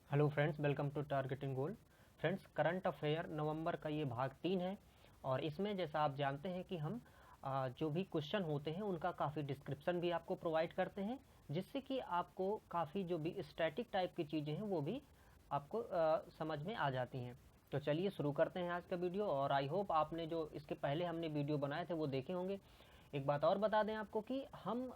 Hello friends, welcome to targeting goal. Friends, current affair November का ये भाग 3 है और इसमें जैसा आप जानते हैं कि हम जो भी क्वेश्चन होते हैं उनका काफ़ी डिस्क्रिप्शन भी आपको प्रोवाइड करते हैं, जिससे कि आपको काफ़ी जो भी स्टैटिक टाइप की चीज़ें हैं वो भी आपको समझ में आ जाती हैं। तो चलिए शुरू करते हैं आज का वीडियो। और आई होप आपने जो इसके पहले हमने वीडियो बनाए थे वो देखे होंगे। एक बात और बता दें आपको कि हम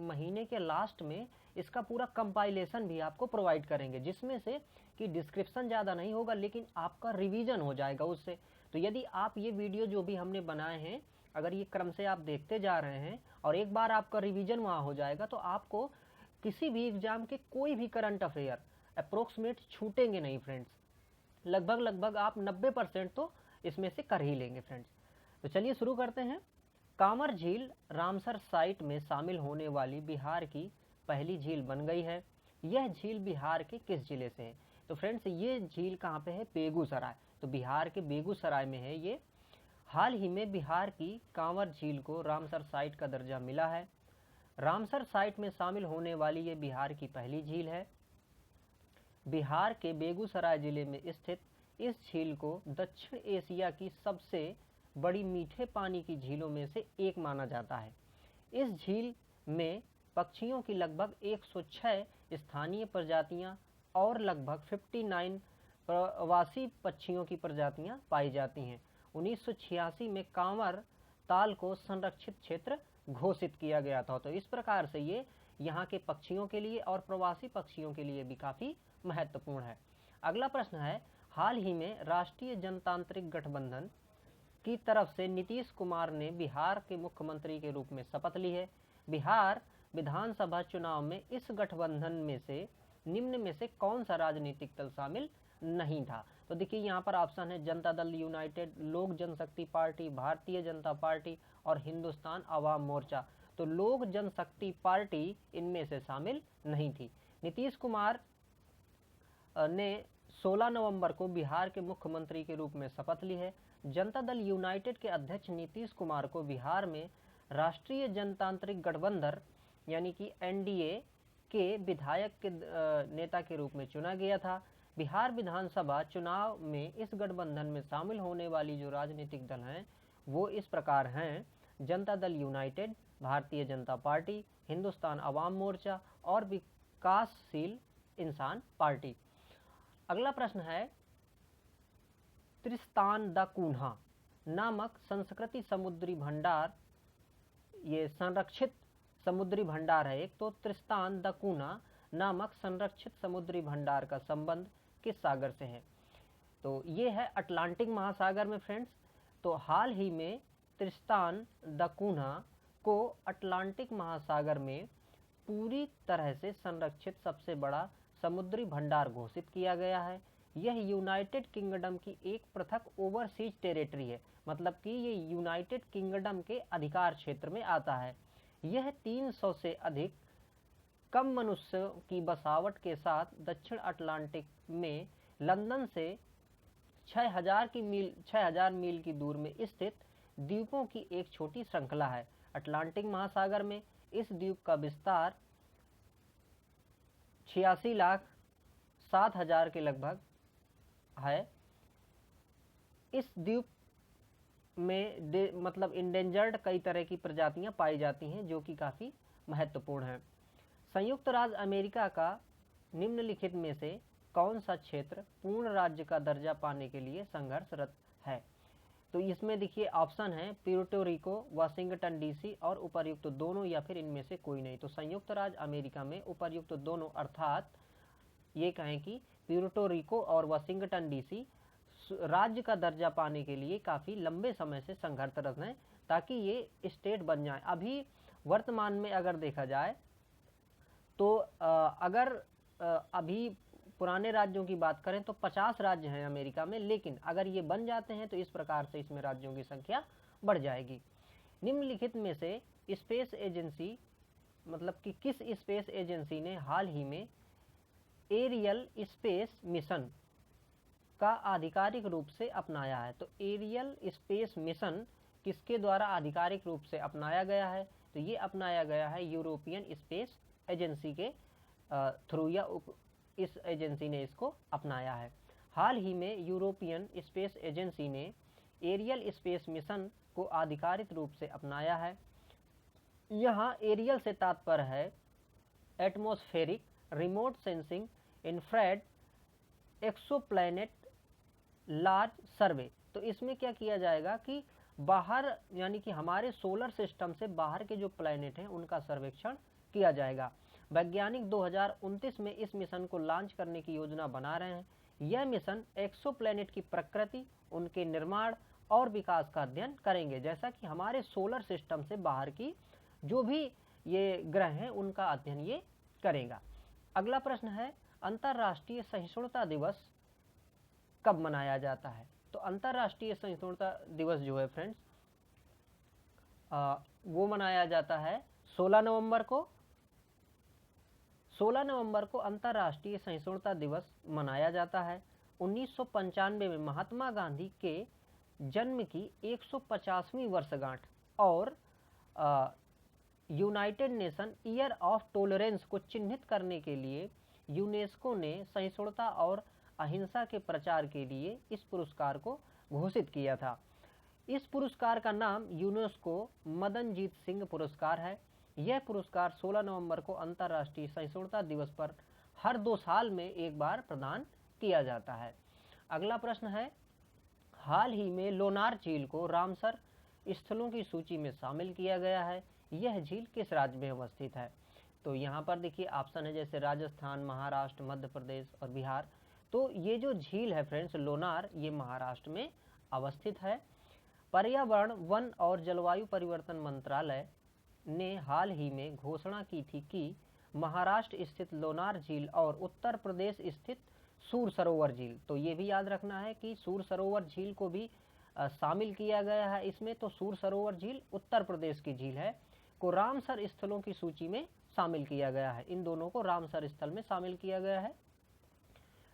महीने के लास्ट में इसका पूरा कंपाइलेशन भी आपको प्रोवाइड करेंगे, जिसमें से कि डिस्क्रिप्शन ज़्यादा नहीं होगा लेकिन आपका रिवीजन हो जाएगा उससे। तो यदि आप ये वीडियो जो भी हमने बनाए हैं अगर ये क्रम से आप देखते जा रहे हैं और एक बार आपका रिवीजन वहाँ हो जाएगा तो आपको किसी भी एग्जाम के कोई भी करंट अफेयर अप्रोक्सीमेट छूटेंगे नहीं फ्रेंड्स। लगभग आप 90% तो इसमें से कर ही लेंगे फ्रेंड्स। तो चलिए शुरू करते हैं। कांवर झील रामसर साइट में शामिल होने वाली बिहार की पहली झील बन गई है। यह झील बिहार के किस जिले से है? तो फ्रेंड्स, ये झील कहाँ पे है? बेगूसराय। तो बिहार के बेगूसराय में है ये। हाल ही में बिहार की कांवर झील को रामसर साइट का दर्जा मिला है। रामसर साइट में शामिल होने वाली ये बिहार की पहली झील है। बिहार के बेगूसराय जिले में स्थित इस झील को दक्षिण एशिया की सबसे बड़ी मीठे पानी की झीलों में से एक माना जाता है। इस झील में पक्षियों की लगभग 106 स्थानीय प्रजातियां और लगभग 59 प्रवासी पक्षियों की प्रजातियां पाई जाती हैं। 1986 में कांवर ताल को संरक्षित क्षेत्र घोषित किया गया था। तो इस प्रकार से ये यहाँ के पक्षियों के लिए और प्रवासी पक्षियों के लिए भी काफ़ी महत्वपूर्ण है। अगला प्रश्न है, हाल ही में राष्ट्रीय जनतांत्रिक गठबंधन की तरफ से नीतीश कुमार ने बिहार के मुख्यमंत्री के रूप में शपथ ली है। बिहार विधानसभा चुनाव में इस गठबंधन में से निम्न में से कौन सा राजनीतिक दल शामिल नहीं था? तो देखिए यहाँ पर ऑप्शन है जनता दल यूनाइटेड, लोक जनशक्ति पार्टी, भारतीय जनता पार्टी और हिंदुस्तान अवाम मोर्चा। तो लोक जनशक्ति पार्टी इनमें से शामिल नहीं थी। नीतीश कुमार ने 16 नवंबर को बिहार के मुख्यमंत्री के रूप में शपथ ली है। जनता दल यूनाइटेड के अध्यक्ष नीतीश कुमार को बिहार में राष्ट्रीय जनतांत्रिक गठबंधन यानी कि एनडीए के विधायक के नेता के रूप में चुना गया था। बिहार विधानसभा चुनाव में इस गठबंधन में शामिल होने वाली जो राजनीतिक दल हैं वो इस प्रकार हैं: जनता दल यूनाइटेड, भारतीय जनता पार्टी, हिंदुस्तान अवाम मोर्चा और विकासशील इंसान पार्टी। अगला प्रश्न है, त्रिस्तान दा कून्हा नामक संस्कृति समुद्री भंडार, ये संरक्षित समुद्री भंडार है एक। तो त्रिस्तान दा कून्हा नामक संरक्षित समुद्री भंडार का संबंध किस सागर से है? तो ये है अटलांटिक महासागर में फ्रेंड्स। तो हाल ही में त्रिस्तान दा कून्हा को अटलांटिक महासागर में पूरी तरह से संरक्षित सबसे बड़ा समुद्री भंडार घोषित किया गया है। यह यूनाइटेड किंगडम की एक पृथक ओवरसीज टेरिटरी है, मतलब कि ये यूनाइटेड किंगडम के अधिकार क्षेत्र में आता है। यह 300 से अधिक कम मनुष्यों की बसावट के साथ दक्षिण अटलांटिक में लंदन से 6000 मील की दूर में स्थित द्वीपों की एक छोटी श्रृंखला है। अटलांटिक महासागर में इस द्वीप का विस्तार 86,07,000 के लगभग है। इस द्वीप में मतलब इंडेंजर्ड कई तरह की प्रजातियां पाई जाती हैं जो कि काफ़ी महत्वपूर्ण है। संयुक्त राज्य अमेरिका का निम्नलिखित में से कौन सा क्षेत्र पूर्ण राज्य का दर्जा पाने के लिए संघर्षरत है? तो इसमें देखिए ऑप्शन है प्यूर्टो रिको, वाशिंगटन डीसी और उपर्युक्त दोनों या फिर इनमें से कोई नहीं। तो संयुक्त राज्य अमेरिका में उपर्युक्त दोनों अर्थात ये कहें कि प्यूर्टो रिको और वाशिंगटन डीसी राज्य का दर्जा पाने के लिए काफ़ी लंबे समय से संघर्षरत हैं ताकि ये स्टेट बन जाए। अभी वर्तमान में अगर देखा जाए तो अगर अभी पुराने राज्यों की बात करें तो 50 राज्य हैं अमेरिका में, लेकिन अगर ये बन जाते हैं तो इस प्रकार से इसमें राज्यों की संख्या बढ़ जाएगी। निम्नलिखित में से स्पेस एजेंसी, मतलब कि किस स्पेस एजेंसी ने हाल ही में एरियल स्पेस मिशन का आधिकारिक रूप से अपनाया है? तो एरियल स्पेस मिशन किसके द्वारा आधिकारिक रूप से अपनाया गया है? तो ये अपनाया गया है यूरोपियन स्पेस एजेंसी के थ्रू या इस एजेंसी ने इसको अपनाया है। हाल ही में यूरोपियन स्पेस एजेंसी ने एरियल स्पेस मिशन को आधिकारिक रूप से अपनाया है। यहाँ एरियल से तात्पर्य है atmospheric remote sensing infrared exoplanet large survey. तो इसमें क्या किया जाएगा कि बाहर यानी कि हमारे सोलर सिस्टम से बाहर के जो प्लैनेट हैं उनका सर्वेक्षण किया जाएगा। वैज्ञानिक 2029 में इस मिशन को लॉन्च करने की योजना बना रहे हैं। यह मिशन एक्सोप्लैनेट की प्रकृति, उनके निर्माण और विकास का अध्ययन करेंगे, जैसा कि हमारे सोलर सिस्टम से बाहर की जो भी ये ग्रह हैं उनका अध्ययन ये करेगा। अगला प्रश्न है, अंतर्राष्ट्रीय सहिष्णुता दिवस कब मनाया जाता है? तो अंतर्राष्ट्रीय सहिष्णुता दिवस जो है फ्रेंड्स वो मनाया जाता है 16 नवंबर को। 16 नवंबर को अंतर्राष्ट्रीय सहिष्णुता दिवस मनाया जाता है। 1995 में महात्मा गांधी के जन्म की 150वीं वर्षगांठ और United nation year of tolerance को चिन्हित करने के लिए यूनेस्को ने सहिष्णुता और अहिंसा के प्रचार के लिए इस पुरस्कार को घोषित किया था। इस पुरस्कार का नाम यूनेस्को मदनजीत सिंह पुरस्कार है। यह पुरस्कार 16 नवंबर को अंतर्राष्ट्रीय सहिष्णुता दिवस पर हर 2 साल में एक बार प्रदान किया जाता है। अगला प्रश्न है, हाल ही में लोनार झील को रामसर स्थलों की सूची में शामिल किया गया है। यह झील किस राज्य में अवस्थित है? तो यहाँ पर देखिए ऑप्शन है जैसे राजस्थान, महाराष्ट्र, मध्य प्रदेश और बिहार। तो ये जो झील है फ्रेंड्स लोनार, ये महाराष्ट्र में अवस्थित है। पर्यावरण, वन और जलवायु परिवर्तन मंत्रालय ने हाल ही में घोषणा की थी कि महाराष्ट्र स्थित लोनार झील और उत्तर प्रदेश स्थित सूर सरोवर झील, तो ये भी याद रखना है कि सूर सरोवर झील को भी शामिल किया गया है इसमें। तो सूर सरोवर झील उत्तर प्रदेश की झील है, को रामसर स्थलों की सूची में शामिल किया गया है। इन दोनों को रामसर स्थल में शामिल किया गया है।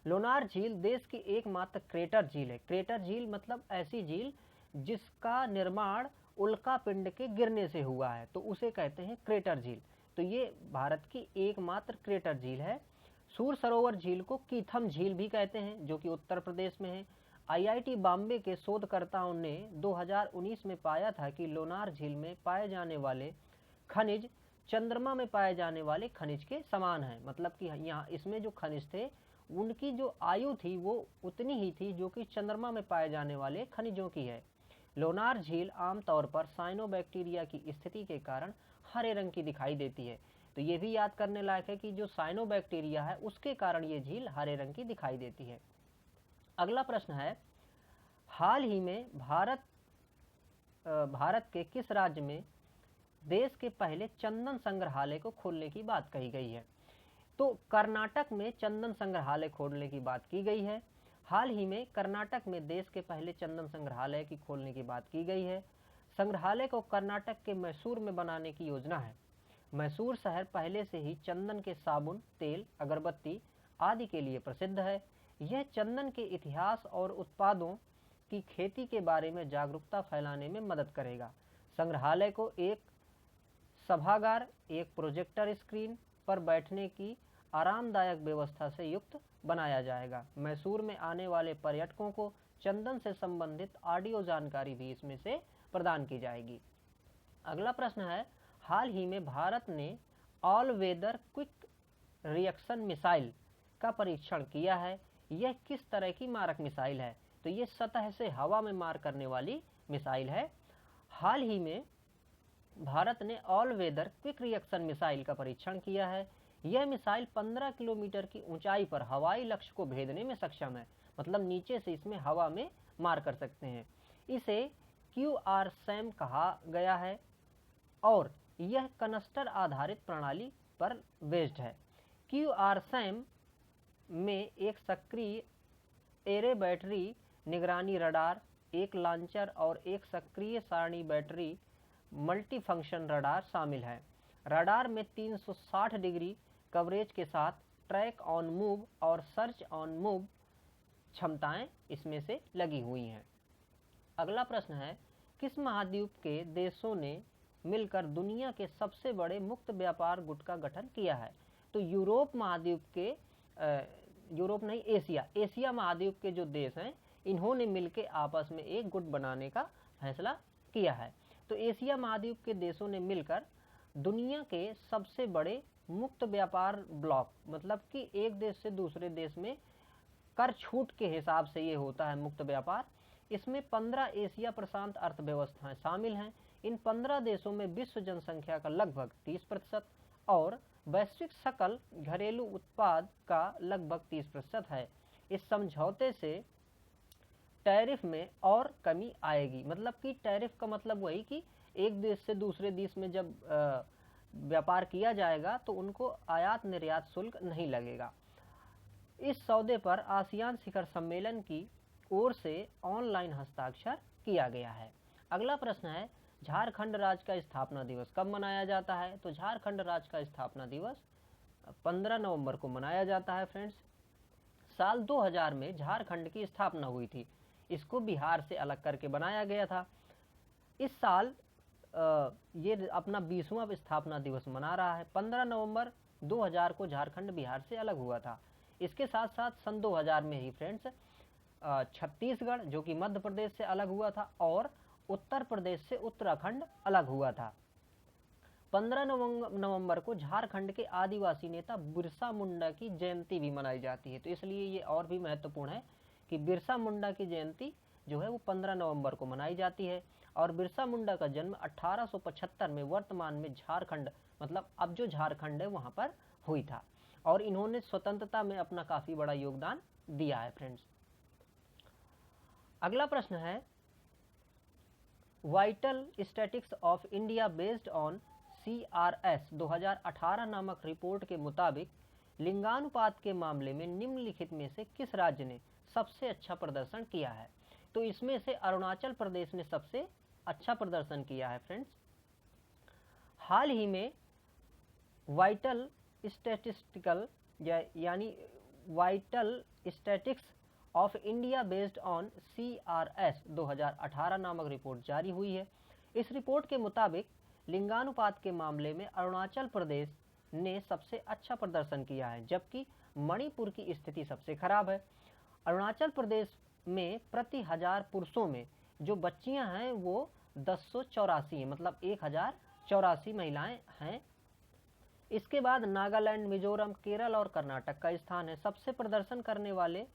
लोनार झील देश की एकमात्र क्रेटर झील है। क्रेटर झील मतलब ऐसी झील जिसका निर्माण उल्का पिंड के गिरने से हुआ है, तो उसे कहते हैं क्रेटर झील। तो ये भारत की एकमात्र क्रेटर झील है। सूर सरोवर झील को कीथम झील भी कहते हैं, जो कि उत्तर प्रदेश में है। आईआईटी बॉम्बे के शोधकर्ताओं ने 2019 में पाया था कि लोनार झील में पाए जाने वाले खनिज चंद्रमा में पाए जाने वाले खनिज के समान है। मतलब कि यहाँ इसमें जो खनिज थे उनकी जो आयु थी वो उतनी ही थी जो कि चंद्रमा में पाए जाने वाले खनिजों की है। लोनार झील आमतौर पर साइनोबैक्टीरिया की स्थिति के कारण हरे रंग की दिखाई देती है। तो ये भी याद करने लायक है कि जो साइनोबैक्टीरिया है उसके कारण ये झील हरे रंग की दिखाई देती है। अगला प्रश्न है, हाल ही में भारत के किस राज्य में देश के पहले चंदन संग्रहालय को खोलने की बात कही गई है? तो कर्नाटक में चंदन संग्रहालय खोलने की बात की गई है। हाल ही में कर्नाटक में देश के पहले चंदन संग्रहालय की खोलने की बात की गई है। संग्रहालय को कर्नाटक के मैसूर में बनाने की योजना है। मैसूर शहर पहले से ही चंदन के साबुन, तेल, अगरबत्ती आदि के लिए प्रसिद्ध है। यह चंदन के इतिहास और उत्पादों की खेती के बारे में जागरूकता फैलाने में मदद करेगा। संग्रहालय को एक सभागार, एक प्रोजेक्टर स्क्रीन पर बैठने की आरामदायक व्यवस्था से युक्त बनाया जाएगा। मैसूर में आने वाले पर्यटकों को चंदन से संबंधित ऑडियो जानकारी भी इसमें से प्रदान की जाएगी। अगला प्रश्न है, हाल ही में भारत ने all weather quick reaction missile का परीक्षण किया है। यह किस तरह की मारक मिसाइल है? तो ये सतह से हवा में मार करने वाली मिसाइल है। हाल ही में भारत ने all weather quick reaction missile का परीक्षण किया है। यह मिसाइल 15 किलोमीटर की ऊंचाई पर हवाई लक्ष्य को भेदने में सक्षम है। मतलब नीचे से इसमें हवा में मार कर सकते हैं। इसे QRSAM कहा गया है और यह कनस्टर आधारित प्रणाली पर बेस्ड है। QRSAM में एक सक्रिय एरे बैटरी निगरानी रडार, एक लॉन्चर और एक सक्रिय सारणी बैटरी मल्टीफंक्शन रडार शामिल है। रडार में 360 डिग्री कवरेज के साथ ट्रैक ऑन मूव और सर्च ऑन मूव क्षमताएं इसमें से लगी हुई हैं। अगला प्रश्न है, किस महाद्वीप के देशों ने मिलकर दुनिया के सबसे बड़े मुक्त व्यापार गुट का गठन किया है? तो यूरोप महाद्वीप के यूरोप नहीं, एशिया महाद्वीप के जो देश हैं इन्होंने मिलकर आपस में एक गुट बनाने का फैसला किया है। तो एशिया महाद्वीप के देशों ने मिलकर दुनिया के सबसे बड़े मुक्त व्यापार ब्लॉक, मतलब कि एक देश से दूसरे देश में कर छूट के हिसाब से ये होता है मुक्त व्यापार। इसमें 15 एशिया प्रशांत अर्थव्यवस्थाएं शामिल हैं। इन 15 देशों में विश्व जनसंख्या का लगभग 30% और वैश्विक सकल घरेलू उत्पाद का लगभग 30% है। इस समझौते से टैरिफ में और कमी आएगी, मतलब कि टैरिफ का मतलब वही कि एक देश से दूसरे देश में जब व्यापार किया जाएगा तो उनको आयात निर्यात शुल्क नहीं लगेगा। इस सौदे पर आसियान शिखर सम्मेलन की ओर से ऑनलाइन हस्ताक्षर किया गया है। अगला प्रश्न है, झारखंड राज्य का स्थापना दिवस कब मनाया जाता है? तो झारखंड राज्य का स्थापना दिवस 15 नवंबर को मनाया जाता है फ्रेंड्स। साल 2000 में झारखंड की स्थापना हुई थी। इसको बिहार से अलग करके बनाया गया था। इस साल ये अपना 20वां स्थापना दिवस मना रहा है। 15 नवंबर 2000 को झारखंड बिहार से अलग हुआ था। इसके साथ साथ सन 2000 में ही फ्रेंड्स छत्तीसगढ़ जो कि मध्य प्रदेश से अलग हुआ था और उत्तर प्रदेश से उत्तराखंड अलग हुआ था। 15 नवंबर को झारखंड के आदिवासी नेता बिरसा मुंडा की जयंती भी मनाई जाती है। तो इसलिए ये और भी महत्वपूर्ण है कि बिरसा मुंडा की जयंती जो है वो 15 नवंबर को मनाई जाती है। और बिरसा मुंडा का जन्म 1875 में वर्तमान में झारखंड, मतलब अब जो झारखंड है वहां पर हुई था और इन्होंने स्वतंत्रता में अपना काफी बड़ा योगदान दिया है फ्रेंड्स। अगला प्रश्न है, vital statistics of India based on CRS 2018 नामक रिपोर्ट के मुताबिक लिंगानुपात के मामले में निम्नलिखित में से किस राज्य ने सबसे अच्छा प्रदर्शन किया है? तो इसमें से अरुणाचल प्रदेश ने सबसे अच्छा प्रदर्शन किया है फ्रेंड्स। हाल ही में वाइटल स्टैटिस्टिकल यानी vital statistics of India based on CRS 2018 नामक रिपोर्ट जारी हुई है। इस रिपोर्ट के मुताबिक लिंगानुपात के मामले में अरुणाचल प्रदेश ने सबसे अच्छा प्रदर्शन किया है, जबकि मणिपुर की स्थिति सबसे खराब है। अरुणाचल प्रदेश में प्रति 1000 पुरुषों में जो बच्चियां हैं वो 1084 है, मतलब 1084 महिलाएं हैं। इसके बाद नागालैंड, मिजोरम, केरल और कर्नाटक का स्थान है। सबसे प्रदर्शन करने वाले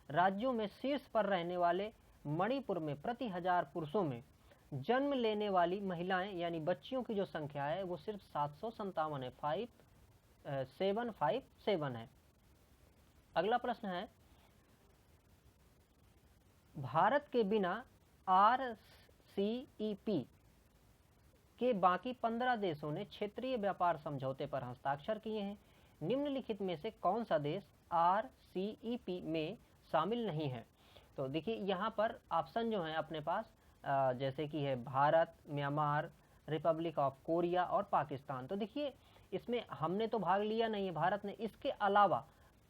राज्यों में शीर्ष पर रहने वाले मणिपुर में प्रति 1000 पुरुषों में जन्म लेने वाली महिलाएं यानी बच्चियों की जो संख्या है वो सिर्फ 757 है, 5757 है। अगला प्रश्न है, भारत के बिना RCEP के बाकी 15 देशों ने क्षेत्रीय व्यापार समझौते पर हस्ताक्षर किए हैं। निम्नलिखित में से कौन सा देश RCEP में शामिल नहीं है? तो देखिए यहाँ पर ऑप्शन जो है अपने पास जैसे कि है Bharat, Myanmar, Republic of Korea और पाकिस्तान। तो देखिए इसमें हमने तो भाग लिया नहीं है भारत ने,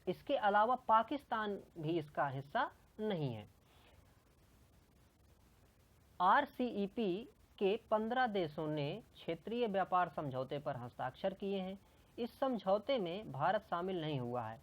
इसके अलावा पाकिस्तान भी इसका हिस्सा नहीं है। RCEP के 15 देशों ने क्षेत्रीय व्यापार समझौते पर हस्ताक्षर किए हैं। इस समझौते में भारत शामिल नहीं हुआ है।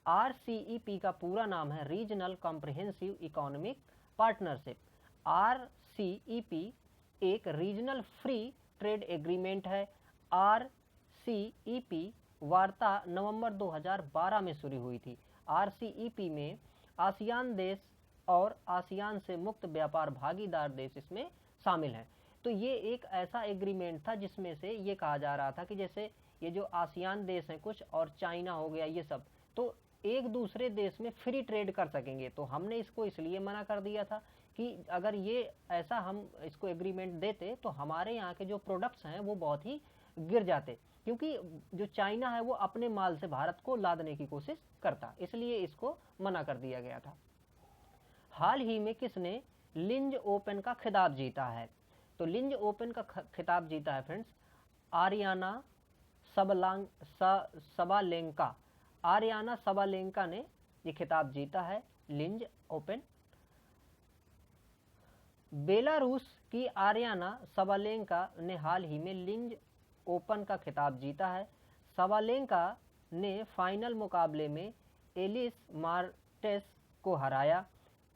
RCEP का पूरा नाम है regional comprehensive economic partnership. RCEP एक रीजनल फ्री ट्रेड एग्रीमेंट है। RCEP वार्ता नवंबर 2012 में शुरू हुई थी। RCEP में आसियान देश और आसियान से मुक्त व्यापार भागीदार देश इसमें शामिल हैं। तो ये एक ऐसा एग्रीमेंट था जिसमें से ये कहा जा रहा था कि जैसे ये जो आसियान देश हैं कुछ और चाइना हो गया, ये सब तो एक दूसरे देश में फ्री ट्रेड कर सकेंगे। तो हमने इसको इसलिए मना कर दिया था कि अगर ये ऐसा हम इसको एग्रीमेंट देते तो हमारे यहाँ के जो प्रोडक्ट्स हैं वो बहुत ही गिर जाते, क्योंकि जो चाइना है वो अपने माल से भारत को लादने की कोशिश करता, इसलिए इसको मना कर दिया गया था। हाल ही में किसने लिंज ओपन का खिताब जीता है? तो लिंज ओपन का खिताब जीता है friends Ariana Sabalenka. Ariana Sabalenka ने ये खिताब जीता है लिंज ओपन। बेलारूस की आरियाना सबालेंका ने हाल ही में लिंज ओपन का खिताब जीता है। सबालेंका ने फाइनल मुकाबले में एलिस मार्टेस को हराया।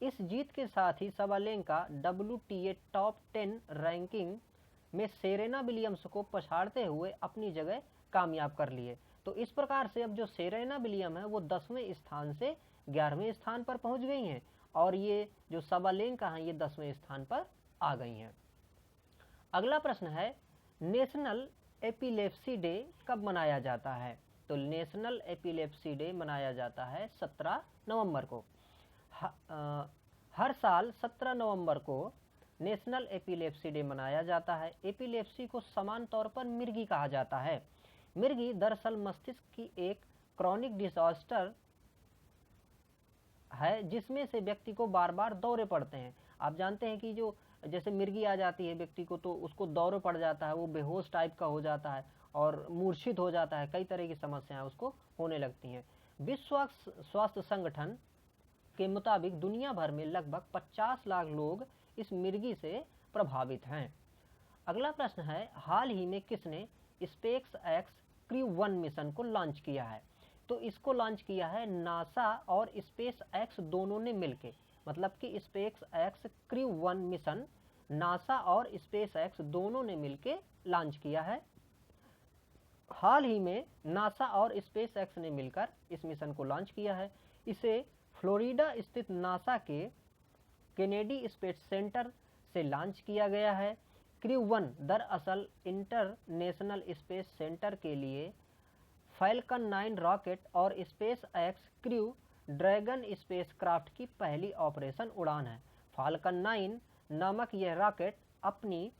इस जीत के साथ ही सबालेंका WTA टॉप 10 रैंकिंग में सेरेना विलियम्स को पछाड़ते हुए अपनी जगह कामयाब कर लिए। तो इस प्रकार से अब जो सेरेना विलियम है वो 10वें स्थान से 11वें स्थान पर पहुंच गई हैं और ये जो सबालेंका हैं ये 10वें स्थान पर आ गई हैं। अगला प्रश्न है नेशनल एपिलेप्सी डे कब मनाया जाता है? तो नेशनल एपिलेप्सी डे मनाया जाता है 17 नवंबर को। हर साल 17 नवंबर को नेशनल एपिलेप्सी डे मनाया जाता है। एपिलेप्सी को समान तौर पर मिर्गी कहा जाता है। मिर्गी दरअसल मस्तिष्क की एक क्रॉनिक डिसऑर्डर है जिसमें से व्यक्ति को बार बार दौरे पड़ते हैं। आप जानते हैं कि जो जैसे मिर्गी आ जाती है व्यक्ति को तो उसको दौरे पड़ जाता है, वो बेहोश टाइप का हो जाता है और मूर्छित हो जाता है, कई तरह की समस्याएं उसको होने लगती हैं। विश्व स्वास्थ्य संगठन के मुताबिक दुनिया भर में लगभग 50 लाख लोग इस मिर्गी से प्रभावित हैं। अगला प्रश्न है हाल ही में किसने स्पेस एक्स क्रू 1 मिशन को लॉन्च किया है? तो इसको लॉन्च किया है नासा और स्पेस एक्स दोनों ने मिलकर। मतलब कि space x crew 1 mission NASA और स्पेस एक्स दोनों ने मिलकर लॉन्च किया है। हाल ही में नासा और स्पेस एक्स ने मिलकर इस मिशन को लॉन्च किया है। इसे फ्लोरिडा स्थित नासा के केनेडी स्पेस सेंटर से लॉन्च किया गया है। क्रू 1 दरअसल इंटरनेशनल स्पेस सेंटर के लिए फैल्कन 9 रॉकेट और space x crew dragon spacecraft की पहली ऑपरेशन उड़ान है। फाल्कन 9 नामक यह रॉकेट अपनी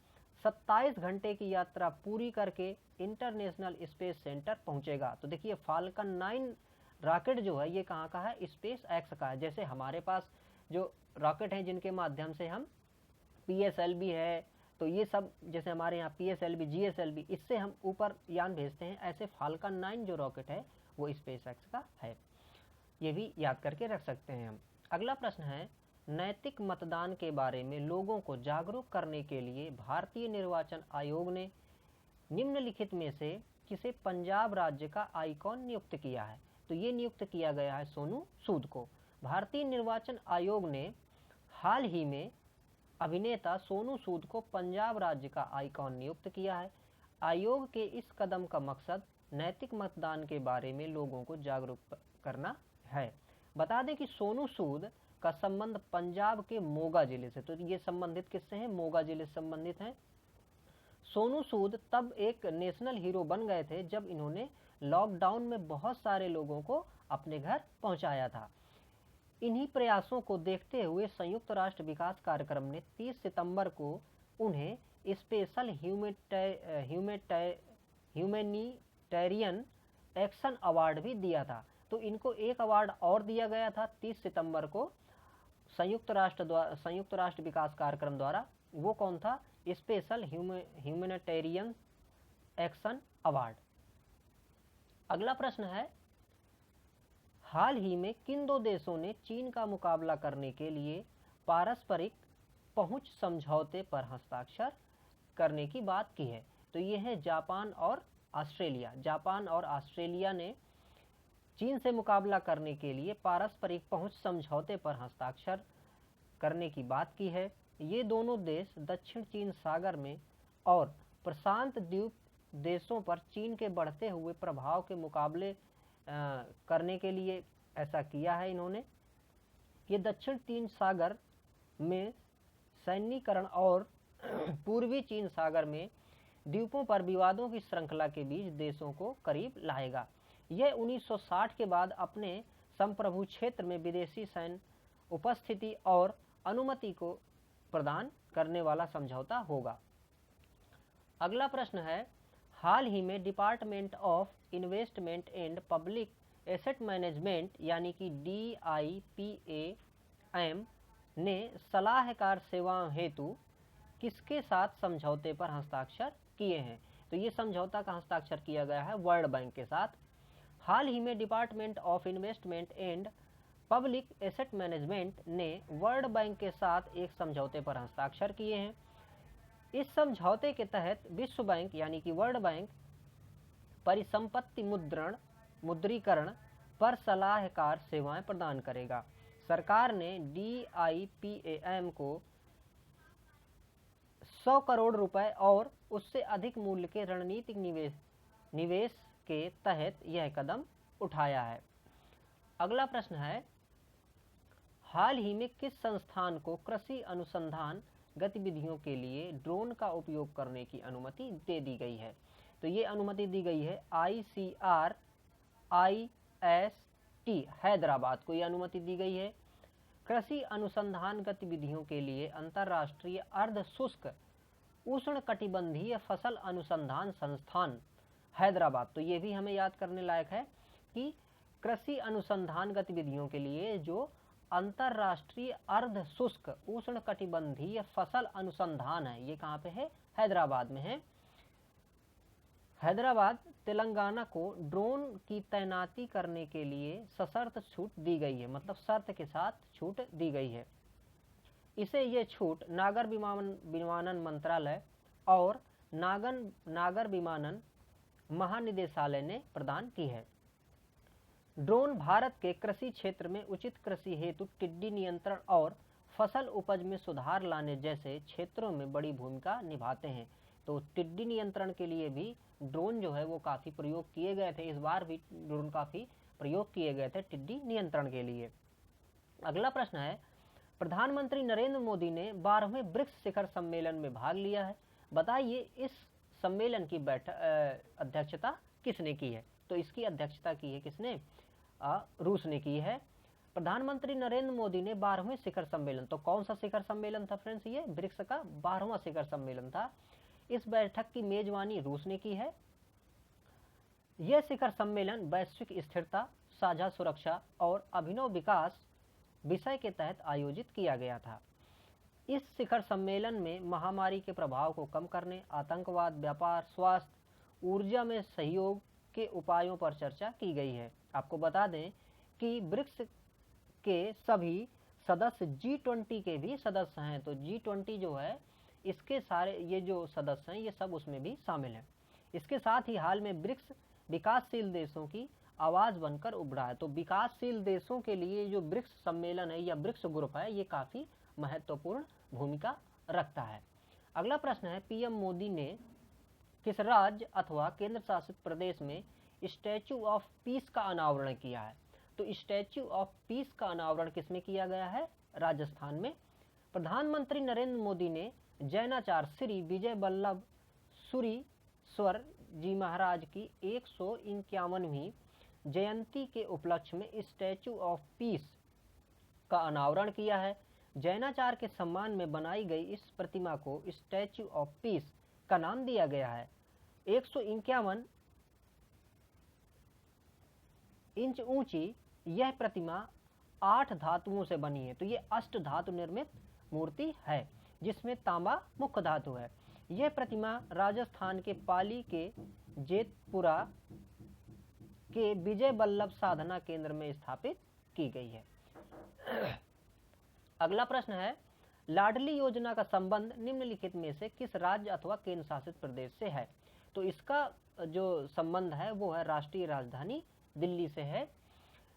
27 घंटे की यात्रा पूरी करके इंटरनेशनल स्पेस सेंटर पहुंचेगा। तो देखिए फाल्कन 9 रॉकेट जो है ये कहाँ का है? स्पेस एक्स का है। जैसे हमारे पास जो रॉकेट हैं जिनके माध्यम से हम PSLV है, तो ये सब जैसे हमारे यहाँ PSLV GSLV इससे हम ऊपर यान भेजते हैं, ऐसे फाल्कन 9 जो रॉकेट है वो स्पेस एक्स का है। ये भी याद करके रख सकते हैं हम। अगला प्रश्न है नैतिक मतदान के बारे में लोगों को जागरूक करने के लिए भारतीय निर्वाचन आयोग ने निम्नलिखित में से किसे पंजाब राज्य का आइकॉन नियुक्त किया है? तो ये नियुक्त किया गया है सोनू सूद को। भारतीय निर्वाचन आयोग ने हाल ही में अभिनेता सोनू सूद को पंजाब राज्य का आइकॉन नियुक्त किया है। आयोग के इस कदम का मकसद नैतिक मतदान के बारे में लोगों को जागरूक करना है। बता दें कि सोनू सूद का संबंध पंजाब के मोगा जिले से, तो ये संबंधित किससे हैं? मोगा जिले से संबंधित हैं। सोनू सूद तब एक नेशनल हीरो बन गए थे जब इन्होंने लॉकडाउन में बहुत सारे लोगों को अपने घर पहुंचाया था। इन्हीं प्रयासों को देखते हुए संयुक्त राष्ट्र विकास कार्यक्रम ने 30 सितंबर को उन्हें स्पेशल ह्यूमैनिटेरियन एक्शन अवार्ड भी दिया था। तो इनको एक अवार्ड और दिया गया था 30 सितंबर को संयुक्त राष्ट्र विकास कार्यक्रम द्वारा। वो कौन था? Special humanitarian action award. अगला प्रश्न है हाल ही में किन दो देशों ने चीन का मुकाबला करने के लिए पारस्परिक पहुंच समझौते पर हस्ताक्षर करने की बात की है? तो ये है जापान और ऑस्ट्रेलिया। जापान और ऑस्ट्रेलिया ने चीन से मुकाबला करने के लिए पारस्परिक पहुंच समझौते पर हस्ताक्षर करने की बात की है। ये दोनों देश दक्षिण चीन सागर में और प्रशांत द्वीप देशों पर चीन के बढ़ते हुए प्रभाव के मुकाबले करने के लिए ऐसा किया है इन्होंने। ये दक्षिण चीन सागर में सैन्यीकरण और पूर्वी चीन सागर में द्वीपों पर विवादों की श्रृंखला के बीच देशों को करीब लाएगा। यह 1960 के बाद अपने संप्रभु क्षेत्र में विदेशी सैन्य उपस्थिति और अनुमति को प्रदान करने वाला समझौता होगा। अगला प्रश्न है हाल ही में department of investment and public asset management यानी कि DIPAM ने सलाहकार सेवाओं हेतु किसके साथ समझौते पर हस्ताक्षर किए हैं? तो ये समझौता का हस्ताक्षर किया गया है वर्ल्ड बैंक के साथ। हाल ही में department of investment and public asset management ने वर्ल्ड बैंक के साथ एक समझौते पर हस्ताक्षर किए हैं। इस समझौते के तहत विश्व बैंक यानी कि वर्ल्ड बैंक परिसंपत्ति मुद्रीकरण पर सलाहकार सेवाएं प्रदान करेगा। सरकार ने DIPAM को 100 करोड़ रुपए और उससे अधिक मूल्य के रणनीतिक निवेश के तहत यह कदम उठाया है। अगला प्रश्न है, हाल ही में किस संस्थान को कृषि अनुसंधान गतिविधियों के लिए ड्रोन का उपयोग करने की अनुमति दे दी गई है? तो ये अनुमति दी गई है ICRIST हैदराबाद को ये अनुमति दी गई है। कृषि अनुसंधान गतिविधियों के लिए अंतर्राष्ट्रीय अर्ध शुष्क उष्णकटिबंधीय फसल अनुसंधान संस्थान हैदराबाद, तो ये भी हमें याद करने लायक है कि कृषि अनुसंधान गतिविधियों के लिए जो अंतर्राष्ट्रीय अर्ध शुष्क उष्णकटिबंधीय फसल अनुसंधान है, ये कहाँ पे है? हैदराबाद में है। हैदराबाद तेलंगाना को ड्रोन की तैनाती करने के लिए सशर्त छूट दी गई है, मतलब शर्त के साथ छूट दी गई है। इसे ये छूट नागर विमानन मंत्रालय और नागर विमानन महानिदेशालय ने प्रदान की है। ड्रोन भारत के कृषि क्षेत्र में उचित कृषि हेतु टिड्डी नियंत्रण और फसल उपज में सुधार लाने जैसे क्षेत्रों में बड़ी भूमिका निभाते हैं। तो टिड्डी नियंत्रण के लिए भी ड्रोन जो है वो काफ़ी प्रयोग किए गए थे। इस बार भी ड्रोन काफ़ी प्रयोग किए गए थे टिड्डी नियंत्रण के लिए। अगला प्रश्न है, प्रधानमंत्री नरेंद्र मोदी ने 12वें ब्रिक्स शिखर सम्मेलन में भाग लिया है। बताइए इस सम्मेलन की अध्यक्षता किसने की है? तो इसकी अध्यक्षता की है किसने? रूस ने की है। प्रधानमंत्री नरेंद्र मोदी ने 12वें शिखर सम्मेलन, तो कौन सा शिखर सम्मेलन था फ्रेंड्स? ये ब्रिक्स का 12वां शिखर सम्मेलन था। इस बैठक की मेजबानी रूस ने की है। यह शिखर सम्मेलन वैश्विक स्थिरता, साझा सुरक्षा और अभिनव विकास विषय के तहत आयोजित किया गया था। इस शिखर सम्मेलन में महामारी के प्रभाव को कम करने, आतंकवाद, व्यापार, स्वास्थ्य, ऊर्जा में सहयोग के उपायों पर चर्चा की गई है। आपको बता दें कि ब्रिक्स के सभी सदस्य G20 के भी सदस्य हैं। तो G20 जो है इसके सारे ये जो सदस्य हैं ये सब उसमें भी शामिल हैं। इसके साथ ही हाल में ब्रिक्स विकासशील देशों की आवाज़ बनकर उभरा है। तो विकासशील देशों के लिए जो ब्रिक्स सम्मेलन है या ब्रिक्स ग्रुप है ये काफ़ी महत्वपूर्ण भूमिका रखता है। अगला प्रश्न है, पीएम मोदी ने किस राज्य अथवा केंद्र शासित प्रदेश में स्टैचू ऑफ पीस का अनावरण किया है? तो स्टैचू ऑफ पीस का अनावरण किसमें किया गया है? राजस्थान में। प्रधानमंत्री नरेंद्र मोदी ने जैनाचार्य श्री विजय वल्लभ सुरीश्वर जी महाराज की 151वीं जयंती के उपलक्ष्य में स्टैचू ऑफ पीस का अनावरण किया है। जैनाचार्य के सम्मान में बनाई गई इस प्रतिमा को स्टैचू ऑफ पीस का नाम दिया गया है। 151 इंच ऊंची यह प्रतिमा 8 धातुओं से बनी है। तो ये अष्ट धातु निर्मित मूर्ति है जिसमें तांबा मुख्य धातु है। यह प्रतिमा राजस्थान के पाली के जेतपुरा के विजय वल्लभ साधना केंद्र में स्थापित की गई है। अगला प्रश्न है, लाडली योजना का संबंध निम्नलिखित में से किस राज्य अथवा केंद्र शासित प्रदेश से है? तो इसका जो संबंध है वो है राष्ट्रीय राजधानी दिल्ली से है।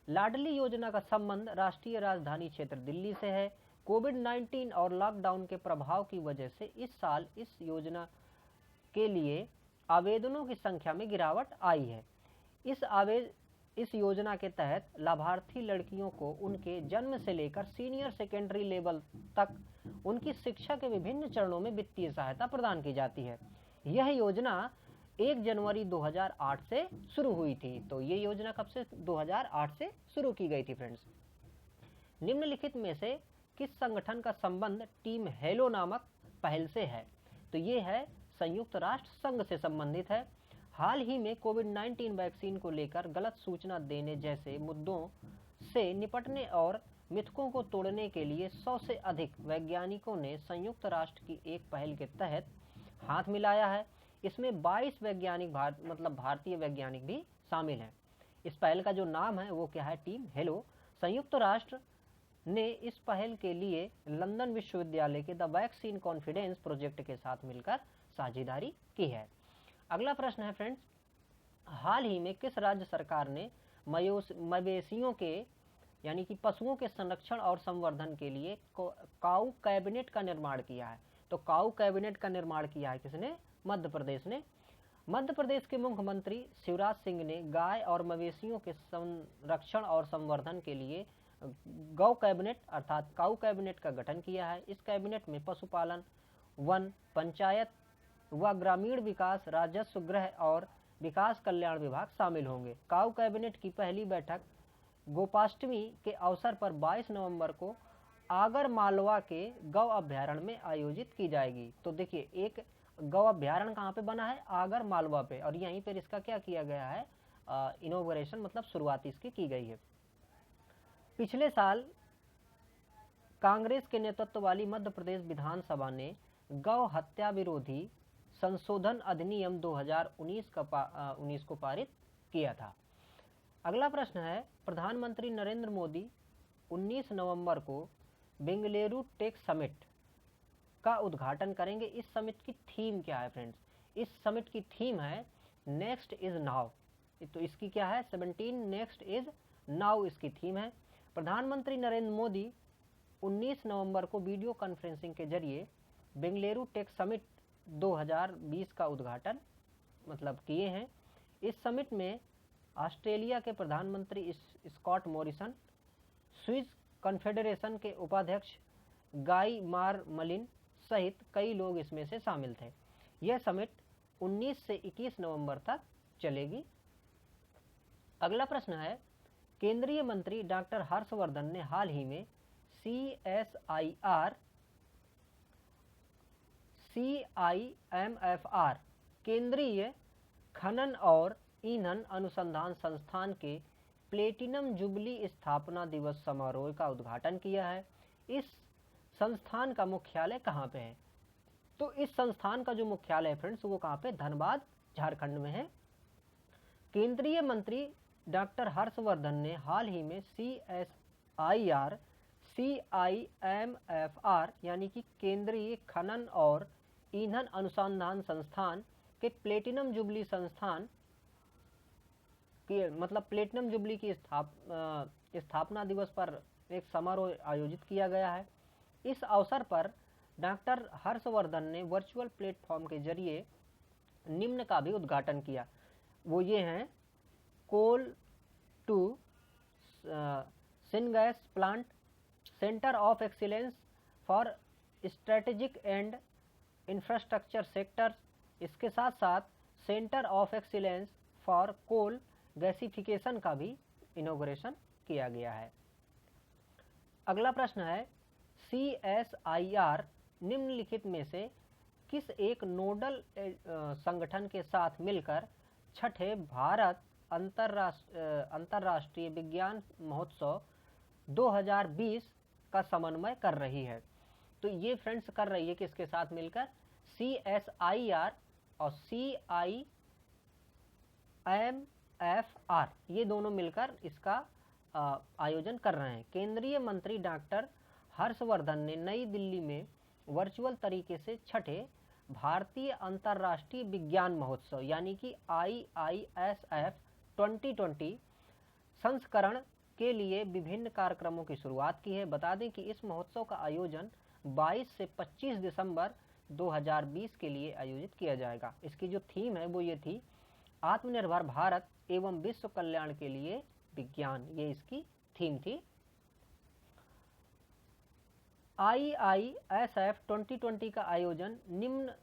लाडली योजना का संबंध राष्ट्रीय राजधानी क्षेत्र दिल्ली से है। कोविड-19 और लॉकडाउन के प्रभाव की वजह से इस साल इस योजना के लिए आवेदनों की संख्या में गिरावट आई है। इस योजना के तहत लाभार्थी लड़कियों को उनके जन्म से लेकर सीनियर सेकेंडरी लेवल तक उनकी शिक्षा के विभिन्न चरणों में वित्तीय सहायता प्रदान की जाती है। यह योजना 1 जनवरी 2008 से शुरू हुई थी। तो ये योजना कब से? 2008 से शुरू की गई थी फ्रेंड्स। निम्नलिखित में से किस संगठन का संबंध टीम हेलो नामक पहल से है? तो ये है संयुक्त राष्ट्र संघ से संबंधित है। हाल ही में कोविड-19 वैक्सीन को लेकर गलत सूचना देने जैसे मुद्दों से निपटने और मिथकों को तोड़ने के लिए 100 से अधिक वैज्ञानिकों ने संयुक्त राष्ट्र की एक पहल के तहत हाथ मिलाया है। इसमें 22 वैज्ञानिक भारतीय वैज्ञानिक भी शामिल हैं। इस पहल का जो नाम है वो क्या है? Team hello. संयुक्त राष्ट्र ने इस पहल के लिए लंदन विश्वविद्यालय के द वैक्सीन कॉन्फिडेंस प्रोजेक्ट के साथ मिलकर साझेदारी की है। अगला प्रश्न है फ्रेंड्स, हाल ही में किस राज्य सरकार ने मवेशियों के यानी कि पशुओं के संरक्षण और संवर्धन के लिए काऊ कैबिनेट का निर्माण किया है। तो काऊ कैबिनेट का निर्माण किया है किसने? मध्य प्रदेश ने। मध्य प्रदेश के मुख्यमंत्री शिवराज सिंह ने गाय और मवेशियों के संरक्षण और संवर्धन के लिए गौ कैबिनेट अर्थात काऊ कैबिनेट का गठन किया है। इस कैबिनेट में पशुपालन, वन, पंचायत व ग्रामीण विकास, राजस्व, गृह और विकास कल्याण विभाग शामिल होंगे। काऊ कैबिनेट की पहली बैठक गोपाष्टमी के अवसर पर 22 नवंबर को आगर मालवा के गौ अभ्यारण्य में आयोजित की जाएगी। तो देखिए एक गौ अभ्यारण्य कहाँ पे बना है? आगर मालवा पे, और यहीं पर इसका क्या किया गया है? इनॉग्रेशन मतलब शुरुआत इसकी की गई है। पिछले साल कांग्रेस के नेतृत्व वाली मध्य प्रदेश विधानसभा ने गौ हत्या विरोधी संशोधन अधिनियम 2019 को पारित किया था। अगला प्रश्न है, प्रधानमंत्री नरेंद्र मोदी 19 नवंबर को बेंगलुरु टेक समिट का उद्घाटन करेंगे। इस समिट की थीम क्या है फ्रेंड्स? इस समिट की थीम है नेक्स्ट इज नाउ। तो इसकी क्या है? 17 नेक्स्ट इज नाउ इसकी थीम है। प्रधानमंत्री नरेंद्र मोदी 19 नवंबर को वीडियो कॉन्फ्रेंसिंग के जरिए बेंगलुरु टेक समिट 2020 का उद्घाटन किए हैं। इस समिट में ऑस्ट्रेलिया के प्रधानमंत्री स्कॉट मॉरिसन, स्विस कॉन्फेडरेशन के उपाध्यक्ष गाई मारमलिन सहित कई लोग इसमें से शामिल थे। यह समिट 19 से 21 नवंबर तक चलेगी। अगला प्रश्न है, केंद्रीय मंत्री डॉक्टर हर्षवर्धन ने हाल ही में CSIR केंद्रीय खनन और ईंधन अनुसंधान संस्थान के प्लेटिनम जुबली स्थापना दिवस समारोह का उद्घाटन किया है। इस संस्थान का मुख्यालय कहाँ पे है? तो इस संस्थान का जो मुख्यालय है फ्रेंड्स वो कहाँ पे? धनबाद, झारखंड में है। केंद्रीय मंत्री डॉक्टर हर्षवर्धन ने हाल ही में CIMFR यानी कि केंद्रीय खनन और ईंधन अनुसंधान संस्थान के प्लेटिनम जुबली संस्थान की प्लेटिनम जुबली की स्थापना दिवस पर एक समारोह आयोजित किया गया है। इस अवसर पर डॉक्टर हर्षवर्धन ने वर्चुअल प्लेटफॉर्म के जरिए निम्न का भी उद्घाटन किया। वो ये हैं, coal to syngas plant, centre of excellence for strategic and infrastructure sectors, इसके साथ साथ centre of excellence for coal gasification का भी इनॉग्रेशन किया गया है। अगला प्रश्न है, CSIR निम्नलिखित में से किस एक नोडल संगठन के साथ मिलकर छठे भारत अंतर्राष्ट्रीय विज्ञान महोत्सव 2020 का समन्वय कर रही है? तो ये फ्रेंड्स कर रही है किसके साथ मिलकर? CSIR और CIMFR ये दोनों मिलकर इसका आयोजन कर रहे हैं। केंद्रीय मंत्री डॉक्टर हर्षवर्धन ने नई दिल्ली में वर्चुअल तरीके से छठे भारतीय अंतर्राष्ट्रीय विज्ञान महोत्सव यानी कि IISF 2020 संस्करण के लिए विभिन्न कार्यक्रमों की शुरुआत की है। बता दें कि इस महोत्सव का आयोजन 22 से 25 दिसंबर 2020 के लिए आयोजित किया जाएगा। इसकी जो थीम है वो ये थी, आत्मनिर्भर भारत एवं विश्व कल्याण के लिए विज्ञान, ये इसकी थीम थी। IISF 2020 का आयोजन निम्न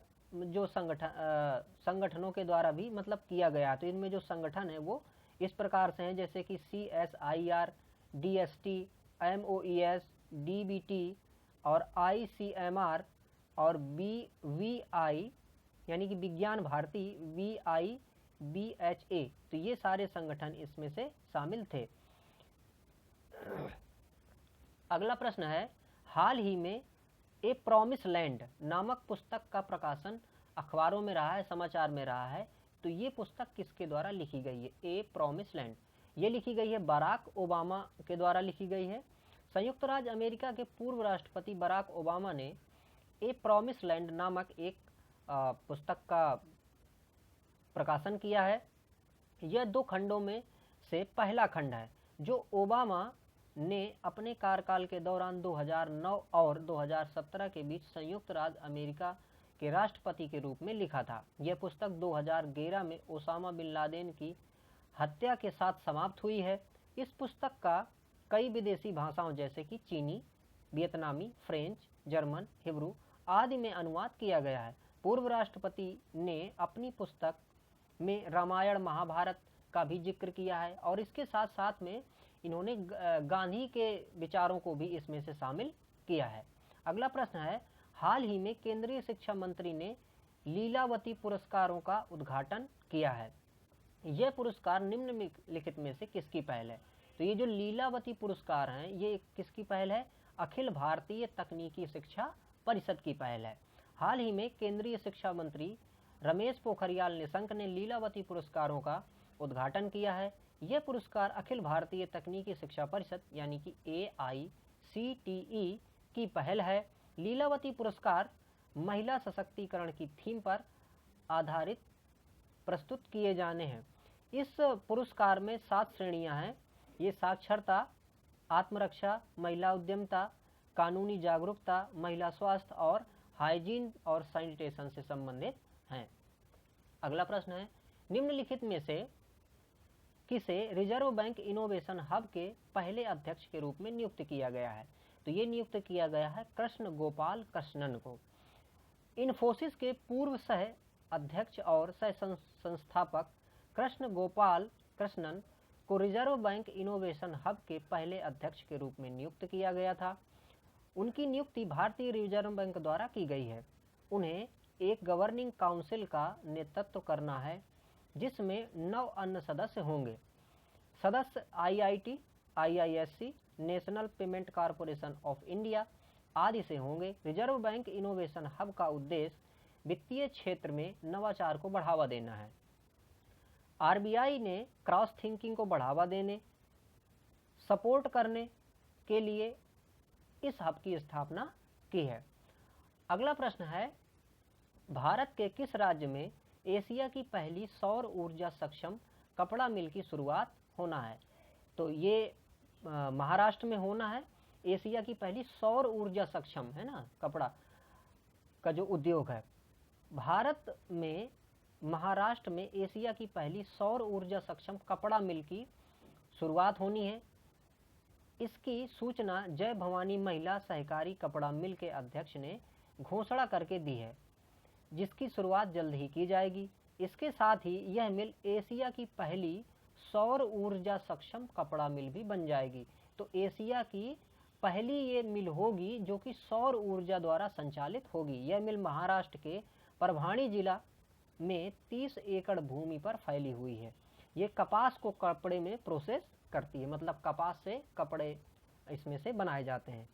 जो संगठनों के द्वारा भी किया गया। तो इनमें जो संगठन है वो इस प्रकार से हैं, जैसे कि CSIR, DST, MOES, DBT और ICMR और VI यानी कि विज्ञान भारती, VIBHA। तो ये सारे संगठन इसमें से शामिल थे। अगला प्रश्न है, हाल ही में ए प्रॉमिस लैंड नामक पुस्तक का प्रकाशन अखबारों में रहा है, समाचार में रहा है। तो ये पुस्तक किसके द्वारा लिखी गई है? ए प्रॉमिस लैंड ये लिखी गई है बराक ओबामा के द्वारा लिखी गई है। संयुक्त राज्य अमेरिका के पूर्व राष्ट्रपति बराक ओबामा ने ए प्रॉमिस लैंड नामक एक पुस्तक का प्रकाशन किया है। यह 2 खंडों में से पहला खंड है जो ओबामा ने अपने कार्यकाल के दौरान 2009 और 2017 के बीच संयुक्त राज्य अमेरिका के राष्ट्रपति के रूप में लिखा था। यह पुस्तक 2011 में ओसामा बिन लादेन की हत्या के साथ समाप्त हुई है। इस पुस्तक का कई विदेशी भाषाओं जैसे कि चीनी, वियतनामी, फ्रेंच, जर्मन, हिब्रू आदि में अनुवाद किया गया है। पूर्व राष्ट्रपति ने अपनी पुस्तक में रामायण, महाभारत का भी जिक्र किया है और इसके साथ साथ में इन्होंने गांधी के विचारों को भी इसमें से शामिल किया है। अगला प्रश्न है, हाल ही में केंद्रीय शिक्षा मंत्री ने लीलावती पुरस्कारों का उद्घाटन किया है। यह पुरस्कार निम्नलिखित में से किसकी पहल है? तो ये जो लीलावती पुरस्कार हैं ये किसकी पहल है? अखिल भारतीय तकनीकी शिक्षा परिषद की पहल है। हाल ही में केंद्रीय शिक्षा मंत्री रमेश पोखरियाल निशंक ने लीलावती पुरस्कारों का उद्घाटन किया है। यह पुरस्कार अखिल भारतीय तकनीकी शिक्षा परिषद यानी कि AICTE की पहल है। लीलावती पुरस्कार महिला सशक्तिकरण की थीम पर आधारित प्रस्तुत किए जाने हैं। इस पुरस्कार में 7 श्रेणियां हैं। ये साक्षरता, आत्मरक्षा, महिला उद्यमिता, कानूनी जागरूकता, महिला स्वास्थ्य और हाइजीन और सैनिटेशन से संबंधित हैं। अगला प्रश्न है, निम्नलिखित में से किसे रिजर्व बैंक इनोवेशन हब के पहले अध्यक्ष के रूप में नियुक्त किया गया है? तो ये नियुक्त किया गया है कृष्ण गोपाल कृष्णन को। इन्फोसिस के पूर्व सह अध्यक्ष और सह संस्थापक कृष्ण गोपाल कृष्णन को रिजर्व बैंक इनोवेशन हब के पहले अध्यक्ष के रूप में नियुक्त किया गया था। उनकी नियुक्ति भारतीय रिजर्व बैंक द्वारा की गई है। उन्हें एक गवर्निंग काउंसिल का नेतृत्व करना है जिसमें 9 अन्य सदस्य होंगे। सदस्य IIT, IISc, national payment corporation of India आदि से होंगे। रिजर्व बैंक इनोवेशन हब का उद्देश्य वित्तीय क्षेत्र में नवाचार को बढ़ावा देना है। RBI ने क्रॉस थिंकिंग को बढ़ावा देने, सपोर्ट करने के लिए इस हब की स्थापना की है। अगला प्रश्न है, भारत के किस राज्य में एशिया की पहली सौर ऊर्जा सक्षम कपड़ा मिल की शुरुआत होना है? तो ये महाराष्ट्र में होना है। एशिया की पहली सौर ऊर्जा सक्षम है ना कपड़ा का जो उद्योग है, भारत में महाराष्ट्र में एशिया की पहली सौर ऊर्जा सक्षम कपड़ा मिल की शुरुआत होनी है। इसकी सूचना जय भवानी महिला सहकारी कपड़ा मिल के अध्यक्ष ने घोषणा करके दी है, जिसकी शुरुआत जल्द ही की जाएगी। इसके साथ ही यह मिल एशिया की पहली सौर ऊर्जा सक्षम कपड़ा मिल भी बन जाएगी। तो एशिया की पहली ये मिल होगी जो कि सौर ऊर्जा द्वारा संचालित होगी। यह मिल महाराष्ट्र के परभाणी जिला में 30 एकड़ भूमि पर फैली हुई है। ये कपास को कपड़े में प्रोसेस करती है, मतलब कपास से कपड़े इसमें से बनाए जाते हैं।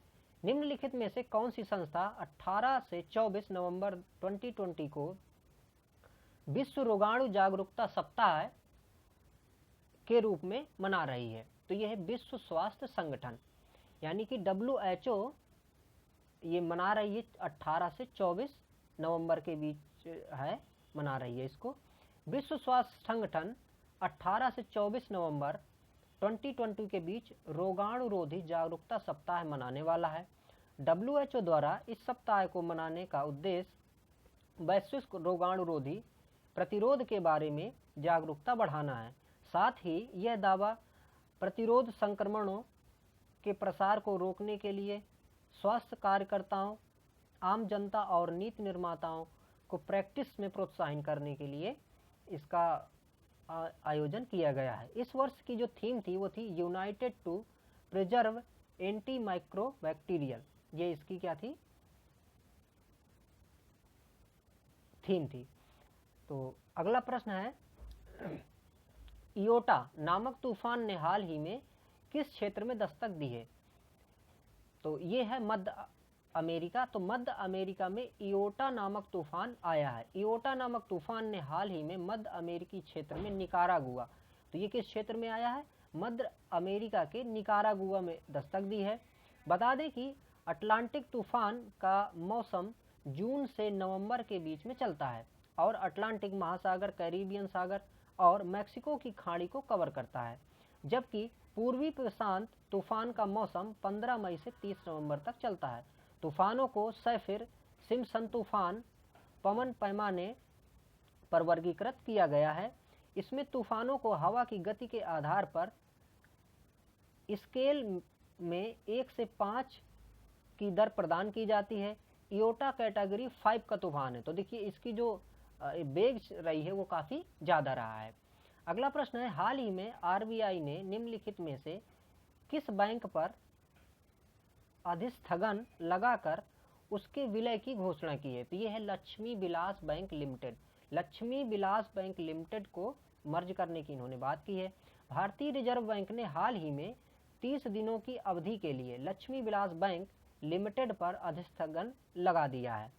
निम्नलिखित में से कौन सी संस्था 18 से 24 नवंबर 2020 को विश्व रोगाणु जागरूकता सप्ताह के रूप में मना रही है? तो यह है विश्व स्वास्थ्य संगठन यानी कि WHO ये मना रही है 18 से 24 नवंबर के बीच है मना रही है इसको। विश्व स्वास्थ्य संगठन 18 से 24 नवंबर 2020 के बीच रोगाणु रोधी जागरूकता सप्ताह मनाने वाला है। WHO द्वारा इस सप्ताह को मनाने का उद्देश्य वैश्विक रोगाणु रोधी प्रतिरोध के बारे में जागरूकता बढ़ाना है। साथ ही यह दावा प्रतिरोध संक्रमणों के प्रसार को रोकने के लिए स्वास्थ्य कार्यकर्ताओं, आम जनता और नीति निर्माताओं को प्रैक्टिस में प्रोत्साहित करने के लिए इसका आयोजन किया गया है। इस वर्ष की जो थीम थी वो थी यूनाइटेड टू प्रिजर्व एंटी माइक्रोबैक्टीरियल। ये इसकी क्या थी? थीम थी। तो अगला प्रश्न है, इयोटा नामक तूफान ने हाल ही में किस क्षेत्र में दस्तक दी है? तो ये है मध्य अमेरिका। तो मध्य अमेरिका में इयोटा नामक तूफान आया है। इयोटा नामक तूफान ने हाल ही में मध्य अमेरिकी क्षेत्र में निकारागुआ, तो ये किस क्षेत्र में आया है? मध्य अमेरिका के निकारागुआ में दस्तक दी है। बता दें कि अटलांटिक तूफान का मौसम जून से नवंबर के बीच में चलता है और अटलांटिक महासागर, कैरिबियन सागर और मैक्सिको की खाड़ी को कवर करता है। जबकि पूर्वी प्रशांत तूफान का मौसम 15 मई से 30 नवंबर तक चलता है। तूफानों को सैफिर सिम्पसन तूफान पवन पैमाने पर वर्गीकृत किया गया है। इसमें तूफानों को हवा की गति के आधार पर स्केल में 1 से 5 की दर प्रदान की जाती है। इयोटा कैटेगरी 5 का तूफान है। तो देखिए इसकी जो वेग रही है वो काफ़ी ज़्यादा रहा है। अगला प्रश्न है, हाल ही में आरबीआई ने निम्नलिखित में से किस बैंक पर अधिस्थगन लगाकर उसके विलय की घोषणा की है? तो ये है Lakshmi Vilas bank limited. Lakshmi Vilas bank limited को मर्ज करने की इन्होंने बात की है। भारतीय रिजर्व बैंक ने हाल ही में 30 दिनों की अवधि के लिए लक्ष्मी विलास बैंक लिमिटेड पर अधिस्थगन लगा दिया है।